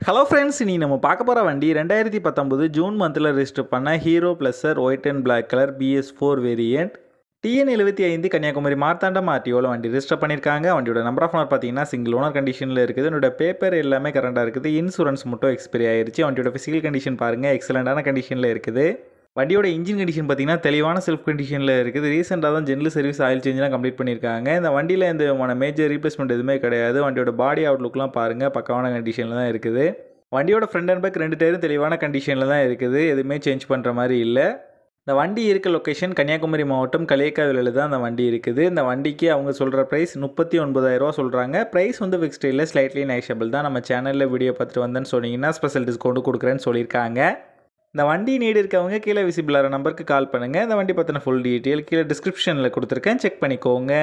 Hello friends, இனி நம்ம பார்க்க போகிற வண்டி 2019 ஜூன் மந்தில் ரெஜிஸ்டர் பண்ண Hero Pleasure white and black colour BS4 variant TN75 Kanyakumari Marthandam ஆர்டிஓவில் வண்டி ரெஜிஸ்டர் பண்ணியிருக்காங்க. வண்டியோட நம்பர் ஆஃப் ஓனர் பார்த்தீங்கன்னா சிங்கிள் ஓனர் கண்டிஷனில் இருக்குது. என்னோட பேப்பர் எல்லாமே கரண்டாக இருக்குது. இன்சூரன்ஸ் மட்டும் எக்ஸ்பைரி ஆயிடுச்சு. வண்டியோட ஃபிசிக்கல் கண்டிஷன் பாருங்கள், எக்ஸலண்டான கண்டிஷனில் இருக்குது. வண்டியோட இன்ஜின் கண்டிஷன் பார்த்தீங்கன்னா தெளிவான செல்ஃப் கண்டிஷனில் இருக்குது. ரீசெண்டாக தான் ஜென்ரல் சர்வீஸ் ஆயில் சேஞ்செலாம் கம்ப்ளீட் பண்ணியிருக்காங்க. இந்த வண்டியில் எந்த விதமான மேஜர் ரீப்ளேஸ்மெண்ட் எதுவுமே கிடையாது. வண்டியோட பாடி அவுட்லுக்லாம் பாருங்கள், பக்காவான கண்டிஷனில் தான் இருக்குது. வண்டியோட ஃப்ரண்ட் அண்ட் பேக் 2 டயரும் தெளிவான கண்டிஷனில் தான் இருக்குது. எதுவுமே சேஞ்ச் பண்ணுற மாதிரி இல்லை. இந்த வண்டி இருக்க லொக்கேஷன் கன்னியாகுமரி மாவட்டம் களியக்காவிலில் தான் அந்த வண்டி இருக்குது. இந்த வண்டிக்கு அவங்க சொல்கிற ப்ரைஸ் 39,000 சொல்கிறாங்க. ப்ரைஸ் வந்து ஃபிக்ஸ்டு இல்லை, ஸ்லைட்லி நெகோஷியபிள் தான். நம்ம சேனலில் வீடியோ பார்த்துட்டு வந்தேன்னு சொன்னீங்கன்னா ஸ்பெஷல் டிஸ்கவுண்ட் கொடுக்குறேன்னு சொல்லியிருக்காங்க. இந்த வண்டி நீடு இருக்கவங்க கீழே விசிபிளான நம்பருக்கு கால் பண்ணுங்கள். இந்த வண்டி பற்றின ஃபுல் டீட்டெயில் கீழே டிஸ்கிரிப்ஷனில் கொடுத்துருக்கேன், செக் பண்ணிக்கோங்க.